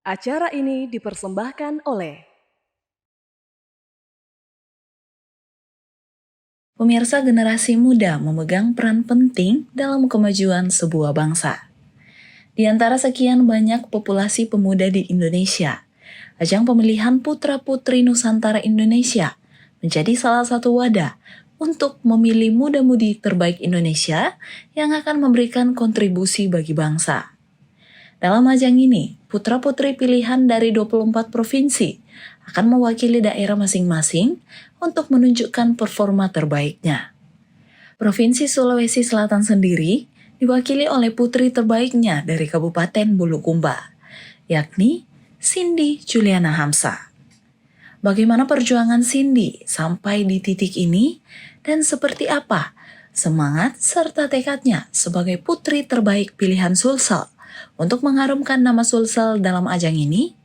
Acara ini dipersembahkan oleh Pemirsa, generasi muda memegang peran penting dalam kemajuan sebuah bangsa. Di antara sekian banyak populasi pemuda di Indonesia, ajang pemilihan Putra-Putri Nusantara Indonesia menjadi salah satu wadah untuk memilih muda-mudi terbaik Indonesia yang akan memberikan kontribusi bagi bangsa. Dalam ajang ini, putra-putri pilihan dari 24 provinsi akan mewakili daerah masing-masing untuk menunjukkan performa terbaiknya. Provinsi Sulawesi Selatan sendiri diwakili oleh putri terbaiknya dari Kabupaten Bulukumba, yakni Cindy Juliana Hamsa. Bagaimana perjuangan Cindy sampai di titik ini dan seperti apa semangat serta tekadnya sebagai putri terbaik pilihan Sulsel untuk mengharumkan nama Sulsel dalam ajang ini?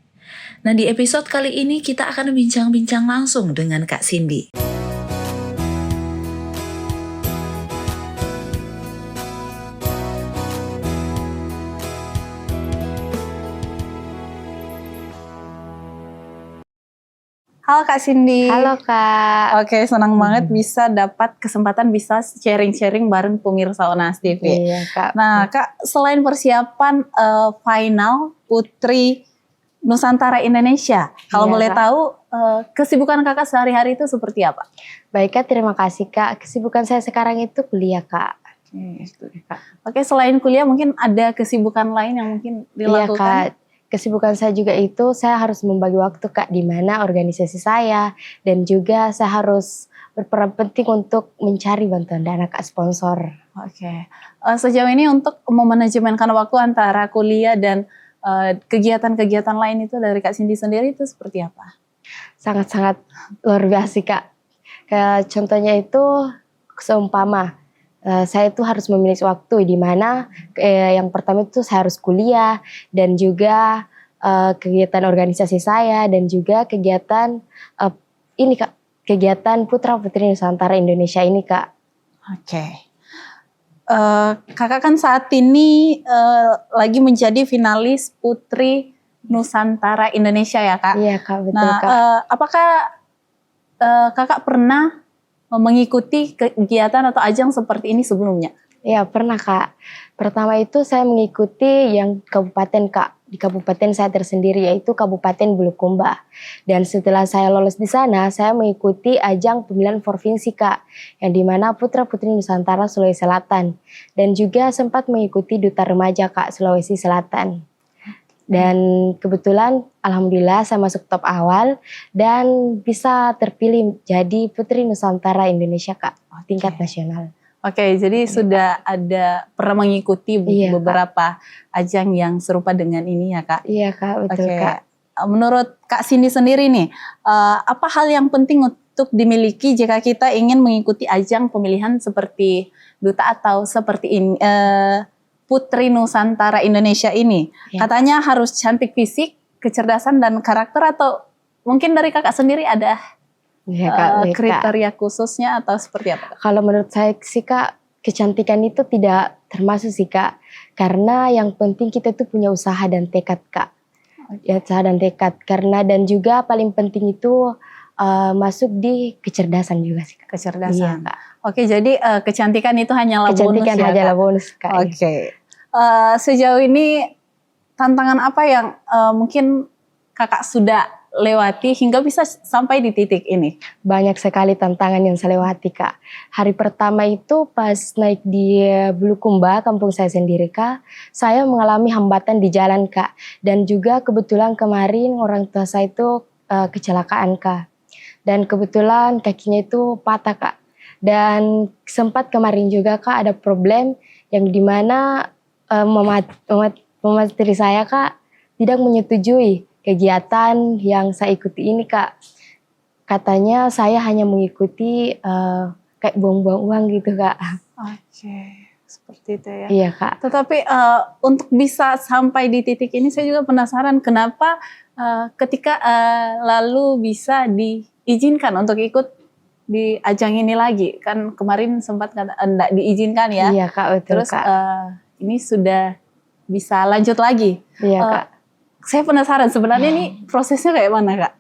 Nah, di episode kali ini kita akan bincang-bincang langsung dengan Kak Cindy. Halo Kak Cindy. Halo Kak. Oke, senang banget bisa dapat kesempatan bisa sharing-sharing bareng pemirsa Onas TV. Iya Kak. Nah Kak, selain persiapan final Putri Nusantara Indonesia, kalau Iya, boleh Kak. tahu kesibukan Kakak sehari-hari itu seperti apa? Baik Kak, terima kasih Kak. Kesibukan saya sekarang itu kuliah Kak. Oke, selain kuliah mungkin ada kesibukan lain yang mungkin Iya dilakukan? Kak. Kesibukan saya juga itu saya harus membagi waktu Kak di mana organisasi saya dan juga saya harus berperan penting untuk mencari bantuan dana Kak sponsor. Oke. Sejauh ini untuk memanajemenkan waktu antara kuliah dan kegiatan-kegiatan lain itu dari Kak Cindy sendiri itu seperti apa? Sangat-sangat luar biasa Kak. Kayak contohnya itu seumpama saya itu harus memilih waktu di mana yang pertama itu saya harus kuliah dan juga kegiatan organisasi saya dan juga kegiatan ini Kak, kegiatan Putra Putri Nusantara Indonesia ini Kak. Oke. Kakak kan saat ini lagi menjadi finalis Putri Nusantara Indonesia ya Kak? Iya Kak, betul Nah, Kak. apakah Kakak pernah mengikuti kegiatan atau ajang seperti ini sebelumnya? Iya pernah Kak. Pertama itu saya mengikuti yang kabupaten Kak. Di kabupaten saya tersendiri yaitu Kabupaten Bulukumba. Dan setelah saya lolos di sana, saya mengikuti ajang pemilihan provinsi Kak. Yang dimana Putra Putri Nusantara Sulawesi Selatan. Dan juga sempat mengikuti Duta Remaja Kak Sulawesi Selatan. Dan kebetulan alhamdulillah saya masuk top awal dan bisa terpilih jadi Putri Nusantara Indonesia Kak, tingkat nasional. Oke, jadi sudah ada pernah mengikuti Iya, beberapa ajang yang serupa dengan ini ya Kak? Iya Kak, betul Oke. Kak. Menurut Kak Cindy sendiri nih, apa hal yang penting untuk dimiliki jika kita ingin mengikuti ajang pemilihan seperti Duta atau seperti ini, Putri Nusantara Indonesia ini? Ya. Katanya harus cantik fisik, kecerdasan dan karakter, atau mungkin dari Kakak sendiri ada Iya Kak, baik, Kak. kriteria khususnya atau seperti apa Kak? Kalau menurut saya sih Kak, kecantikan itu tidak termasuk sih Kak. Karena yang penting kita tuh punya usaha dan tekad Kak. Ya, usaha dan tekad. Karena dan juga paling penting itu masuk di kecerdasan juga sih Kak. Kecerdasan. Iya Kak. Oke, jadi kecantikan itu hanyalah bonus Kecantikan ya hanyalah Kak? bonus Kak. Oke. Sejauh ini tantangan apa yang mungkin Kakak sudah lewati hingga bisa sampai di titik ini? Banyak sekali tantangan yang saya lewati Kak. Hari pertama itu pas naik di Bulukumba, kampung saya sendiri Kak, saya mengalami hambatan di jalan Kak. Dan juga kebetulan kemarin orang tua saya itu kecelakaan Kak. Dan kebetulan kakinya itu patah Kak. Dan sempat kemarin juga Kak ada problem yang dimana mama tiri saya Kak tidak menyetujui kegiatan yang saya ikuti ini Kak. Katanya saya hanya mengikuti kayak buang-buang uang gitu Kak. Oke, seperti itu ya. Iya Kak. Tetapi untuk bisa sampai di titik ini saya juga penasaran kenapa ketika lalu bisa diizinkan untuk ikut di ajang ini lagi. Kan kemarin sempat enggak diizinkan ya. Iya Kak, betul Terus Kak. ini sudah bisa lanjut lagi. Iya Kak. saya penasaran sebenarnya nih prosesnya kayak mana Kak?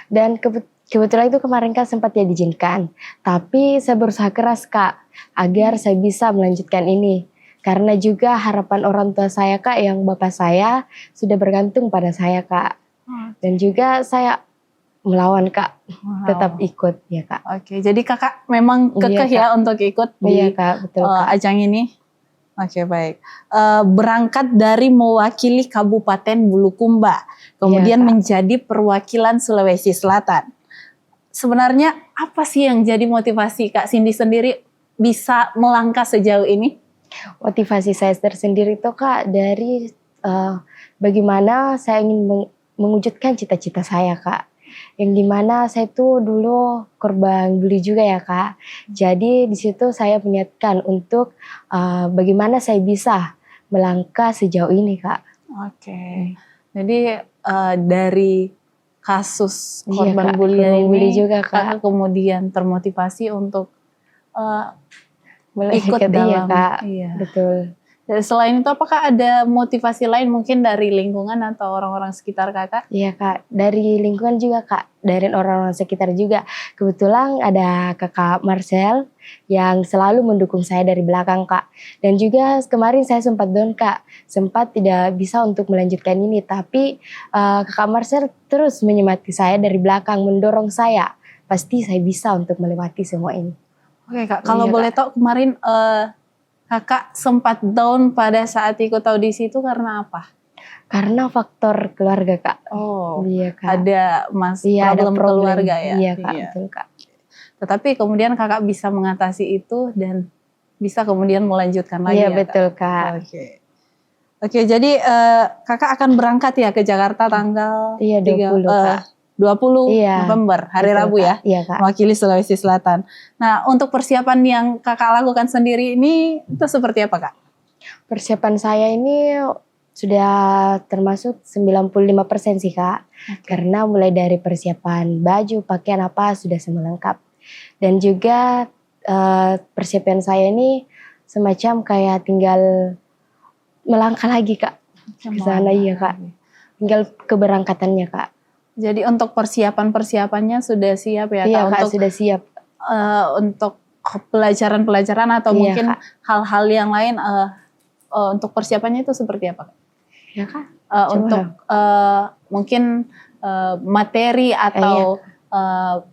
Dan kebetulan itu kemarin kan sempat ya diizinkan. Tapi saya berusaha keras Kak agar saya bisa melanjutkan ini. Karena juga harapan orang tua saya Kak, yang bapak saya sudah bergantung pada saya Kak. Dan juga saya melawan Kak, tetap ikut ya Kak. Oke, jadi Kakak memang kekeh Iya, Kak. ya untuk ikut di Iya Kak, betul Kak. ajang ini. Oke, baik. Berangkat dari mewakili Kabupaten Bulukumba, kemudian Iya, Kak. menjadi perwakilan Sulawesi Selatan. Sebenarnya apa sih yang jadi motivasi Kak Cindy sendiri bisa melangkah sejauh ini? Motivasi saya tersendiri itu Kak dari bagaimana saya ingin mewujudkan cita-cita saya Kak. Yang dimana saya tuh dulu korban bully juga ya Kak. Jadi di situ saya meniatkan untuk bagaimana saya bisa melangkah sejauh ini Kak. Oke. Jadi dari kasus Iya, korban Kak, bully korban bully ini juga, Kak. Kakak kemudian termotivasi untuk Mulai ikut dekat, iya dalam. Kak, Iya. betul. Dan selain itu apakah ada motivasi lain mungkin dari lingkungan atau orang-orang sekitar Kakak? Iya Kak, dari lingkungan juga Kak, dari orang-orang sekitar juga. Kebetulan ada kakak Marcel yang selalu mendukung saya dari belakang Kak. Dan juga kemarin saya sempat down Kak, sempat tidak bisa untuk melanjutkan ini. Tapi kakak Marcel terus menyemangati saya dari belakang, mendorong saya. Pasti saya bisa untuk melewati semua ini. Oke Kak, kalau Iya, boleh tahu kemarin Kakak sempat down pada saat ikut audisi itu karena apa? Karena faktor keluarga Kak. Oh, Iya Kak. ada Iya, ada problem problem keluarga ya? Iya Kak, betul Kak. Tetapi kemudian Kakak bisa mengatasi itu dan bisa kemudian melanjutkan lagi Iya ya, betul Kak? Kak. Oke, jadi Kakak akan berangkat ya ke Jakarta tanggal Iya 20 Kak. 20 Iya, November, hari betul, Rabu Kak. ya, Iya Kak. mewakili Sulawesi Selatan. Nah, untuk persiapan yang Kakak lakukan sendiri ini itu seperti apa Kak? Persiapan saya ini sudah termasuk 95% sih Kak. Karena mulai dari persiapan baju, pakaian apa sudah semua lengkap. Dan juga persiapan saya ini semacam kayak tinggal melangkah lagi Kak. Ke sana iya Kak. Tinggal keberangkatannya Kak. Jadi untuk persiapannya sudah siap ya Kak? Iya Kak, Untuk sudah siap. untuk pelajaran-pelajaran atau Iya, mungkin Kak. hal-hal yang lain untuk persiapannya itu seperti apa Kak? Ya Kak. Untuk mungkin materi atau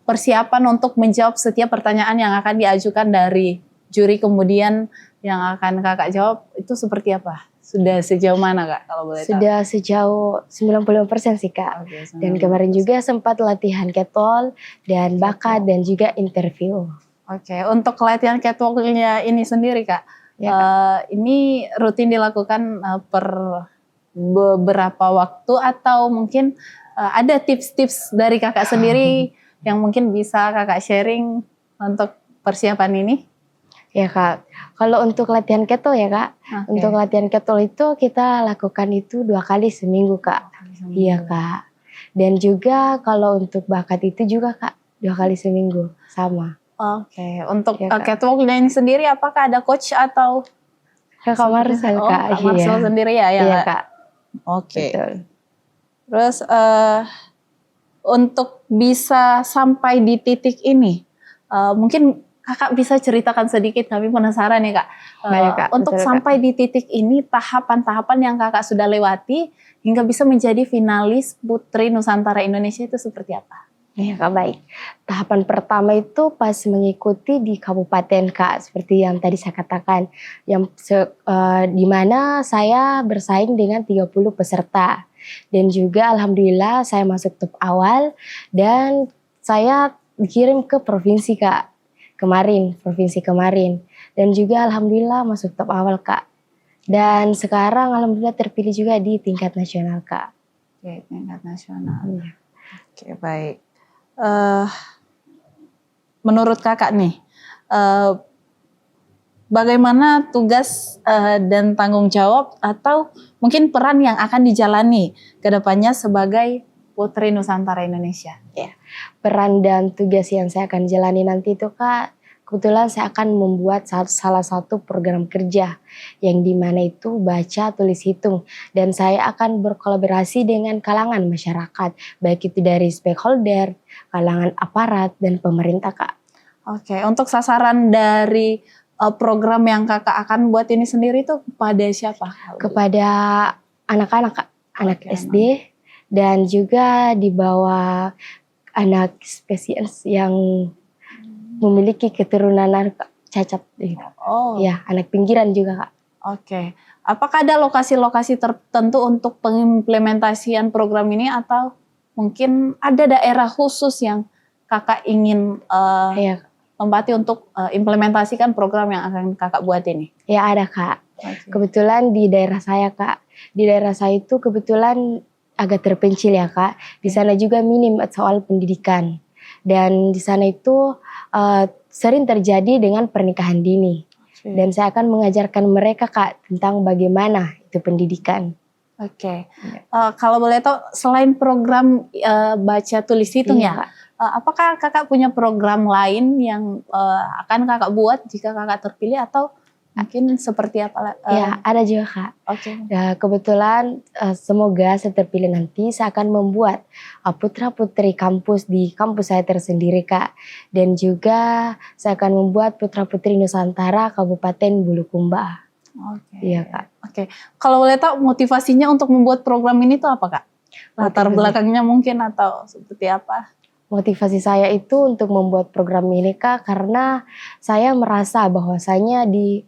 persiapan untuk menjawab setiap pertanyaan yang akan diajukan dari juri kemudian yang akan Kakak jawab itu seperti apa? Sudah sejauh mana Kak kalau boleh tahu? Sudah sejauh 95% sih Kak. Oke, Dan kemarin juga sempat latihan catwalk dan bakat dan juga interview. Oke, untuk latihan catwalk-nya ini sendiri Kak, Ya, Kak. ini rutin dilakukan per beberapa waktu atau mungkin ada tips-tips dari Kakak sendiri yang mungkin bisa Kakak sharing untuk persiapan ini? Ya Kak, kalau untuk latihan catwalk ya Kak, Oke. untuk latihan catwalk itu kita lakukan itu 2 kali seminggu Kak. Iya Kak. Dan juga kalau untuk bakat itu juga Kak, 2 kali seminggu sama. Oke, untuk Ya, Kak. catwalk-nya ini sendiri apakah ada coach atau Kakak Marcel Oh, Kak, Kak Marcel iya. sendiri ya? Iya Kak? Kak, Oke. betul. Terus untuk bisa sampai di titik ini, mungkin Kakak bisa ceritakan sedikit, kami penasaran ya Kak. Baik, Kak, Untuk betul, Kak. sampai di titik ini, tahapan-tahapan yang Kakak sudah lewati hingga bisa menjadi finalis Putri Nusantara Indonesia itu seperti apa? Iya Kak, baik. Tahapan pertama itu pas mengikuti di kabupaten Kak, seperti yang tadi saya katakan, yang di mana saya bersaing dengan 30 peserta. Dan juga alhamdulillah saya masuk top awal dan saya dikirim ke provinsi Kak. Provinsi kemarin. Dan juga alhamdulillah masuk top awal Kak. Dan sekarang alhamdulillah terpilih juga di tingkat nasional Kak. Oke, tingkat nasional. Iya. Oke, baik. Menurut Kakak nih, bagaimana tugas dan tanggung jawab atau mungkin peran yang akan dijalani ke depannya sebagai Putri Nusantara Indonesia? Peran dan tugas yang saya akan jalani nanti itu Kak, kebetulan saya akan membuat salah satu program kerja yang dimana itu baca, tulis, hitung. Dan saya akan berkolaborasi dengan kalangan masyarakat, baik itu dari stakeholder, kalangan aparat, dan pemerintah, Kak. Oke, untuk sasaran dari program yang kakak akan buat ini sendiri tuh kepada siapa? Kepada anak-anak, Kak. Anak Oke, SD dan juga di bawah anak spesies yang memiliki keturunan cacat gitu. Oh, Ya, anak pinggiran juga, Kak. oke. Apakah ada lokasi-lokasi tertentu untuk pengimplementasian program ini atau mungkin ada daerah khusus yang kakak ingin Ya, tempati untuk implementasikan program yang akan kakak buat ini? ya ada, Kak. Oke. Kebetulan di daerah saya, Kak. Di daerah saya itu kebetulan agak terpencil ya, Kak. Di sana juga minim soal pendidikan. Dan di sana itu sering terjadi dengan pernikahan dini. Oke. Dan saya akan mengajarkan mereka, Kak, tentang bagaimana itu pendidikan. Oke. Kalau boleh tahu, selain program baca tulis hitung Iya, ya, Kak. apakah kakak punya program lain yang akan kakak buat jika kakak terpilih atau mungkin seperti apa? Ya, ada juga, Kak. Oke. Ya, kebetulan semoga saya terpilih nanti saya akan membuat putra-putri kampus di kampus saya tersendiri, Kak. Dan juga saya akan membuat putra-putri Nusantara Kabupaten Bulukumba. Oke. Iya, Kak. Oke. Kalau boleh tahu motivasinya untuk membuat program ini tuh apa, Kak? Latar Motivasi. belakangnya mungkin atau seperti apa? Motivasi saya itu untuk membuat program ini, Kak, karena saya merasa bahwasanya di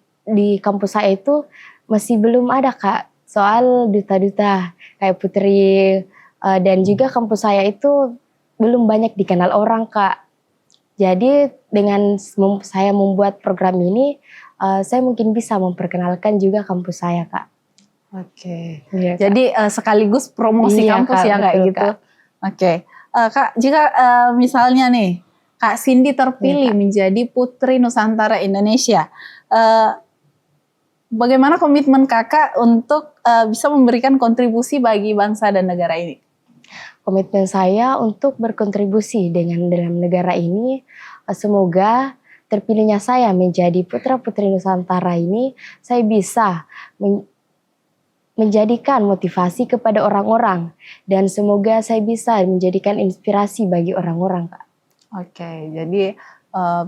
kampus saya itu masih belum ada, Kak, soal duta-duta kayak putri, dan juga kampus saya itu belum banyak dikenal orang, Kak. Jadi dengan saya membuat program ini, saya mungkin bisa memperkenalkan juga kampus saya, Kak. Oke. Iya, Kak. Jadi sekaligus promosi Iya, kampus Kak, ya kayak betul, gitu. Kak. Oke. Kak, jika misalnya nih Kak Cindy terpilih Iya, Kak. menjadi Putri Nusantara Indonesia, bagaimana komitmen kakak untuk bisa memberikan kontribusi bagi bangsa dan negara ini? Komitmen saya untuk berkontribusi dalam negara ini, semoga terpilihnya saya menjadi putra-putri Nusantara ini, saya bisa menjadikan motivasi kepada orang-orang dan semoga saya bisa menjadikan inspirasi bagi orang-orang, Kak. Oke, jadi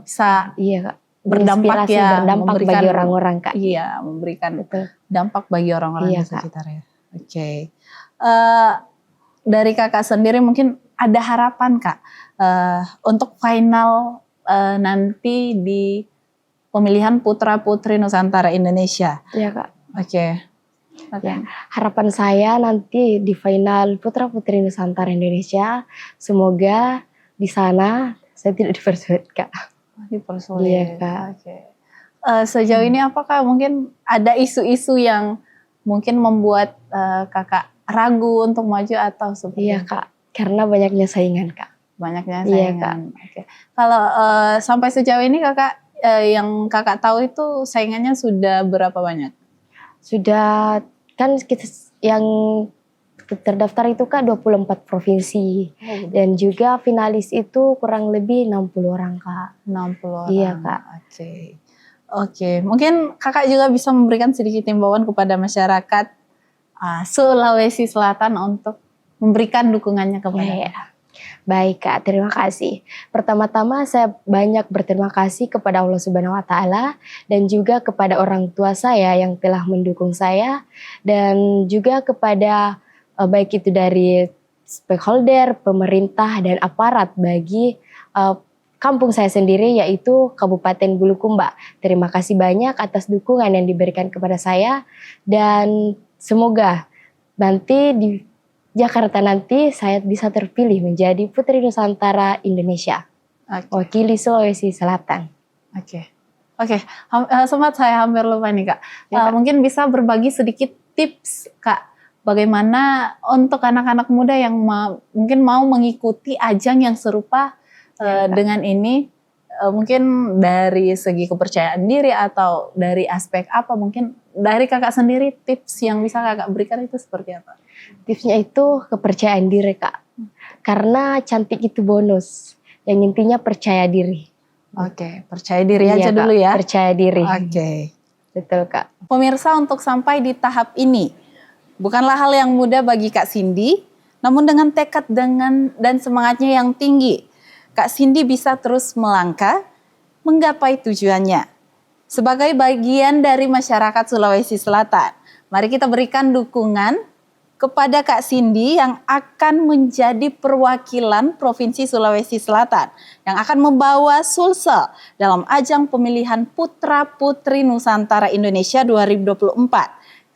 bisa Iya, Kak. berdampak Inspirasi, ya, berdampak bagi orang-orang, Kak. Iya, memberikan Betul. dampak bagi orang-orang Iya, di sekitarnya. Oke. Dari kakak sendiri mungkin ada harapan, Kak, untuk final nanti di pemilihan putra-putri Nusantara Indonesia. Iya, Kak. Oke. Oke. Ya, harapan saya nanti di final putra-putri Nusantara Indonesia, semoga di sana saya tidak dipersulit, Kak. Dipersulit. Iya, Kak. Oke. Sejauh ini apakah mungkin ada isu-isu yang mungkin membuat kakak ragu untuk maju atau seperti Iya, Kak. Karena banyaknya saingan, Kak. banyaknya Iya, saingan? Oke. Kalau sampai sejauh ini kakak yang kakak tahu itu saingannya sudah berapa banyak? Sudah kan kita yang terdaftar itu, Kak, 24 provinsi. Dan juga finalis itu kurang lebih 60 orang, Kak. 60 orang. Iya, Kak. Oke. Oke, mungkin kakak juga bisa memberikan sedikit himbauan kepada masyarakat Sulawesi Selatan untuk memberikan dukungannya kepada. Iya. Baik, Kak, terima kasih. Pertama-tama saya banyak berterima kasih kepada Allah Subhanahu wa taala dan juga kepada orang tua saya yang telah mendukung saya dan juga kepada baik itu dari stakeholder, pemerintah dan aparat bagi kampung saya sendiri yaitu Kabupaten Bulukumba. Terima kasih banyak atas dukungan yang diberikan kepada saya dan semoga nanti di Jakarta nanti saya bisa terpilih menjadi Putri Nusantara Indonesia, wakili Sulawesi Selatan. Oke. Sempat saya hampir lupa nih, Kak. Ya, Kak. Mungkin bisa berbagi sedikit tips, Kak, bagaimana untuk anak-anak muda yang mungkin mau mengikuti ajang yang serupa dengan ini, mungkin dari segi kepercayaan diri atau dari aspek apa, mungkin dari kakak sendiri tips yang bisa kakak berikan itu seperti apa? Tipsnya itu kepercayaan diri, Kak. Karena cantik itu bonus. Yang intinya percaya diri. Oke, percaya diri Iya, aja Kak, dulu ya. percaya diri. Oke. Betul, Kak. Pemirsa, untuk sampai di tahap ini bukanlah hal yang mudah bagi Kak Cindy, namun dengan tekad dan semangatnya yang tinggi, Kak Cindy bisa terus melangkah menggapai tujuannya. Sebagai bagian dari masyarakat Sulawesi Selatan, mari kita berikan dukungan kepada Kak Cindy yang akan menjadi perwakilan Provinsi Sulawesi Selatan, yang akan membawa Sulsel dalam ajang pemilihan Putra Putri Nusantara Indonesia 2024,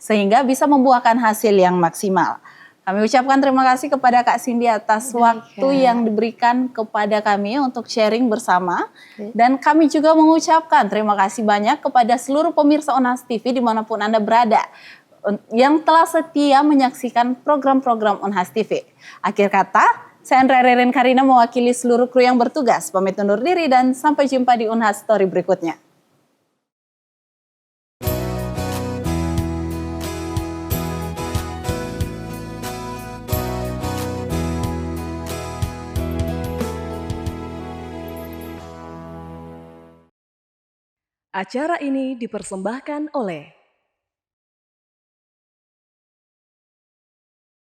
sehingga bisa membuahkan hasil yang maksimal. Kami ucapkan terima kasih kepada Kak Cindy atas waktu yang diberikan kepada kami untuk sharing bersama. Dan kami juga mengucapkan terima kasih banyak kepada seluruh pemirsa Unhas TV dimanapun Anda berada, yang telah setia menyaksikan program-program Unhas TV. Akhir kata, saya Andrea Reren Karina mewakili seluruh kru yang bertugas, pamit undur diri dan sampai jumpa di Unhas Story berikutnya. Acara ini dipersembahkan oleh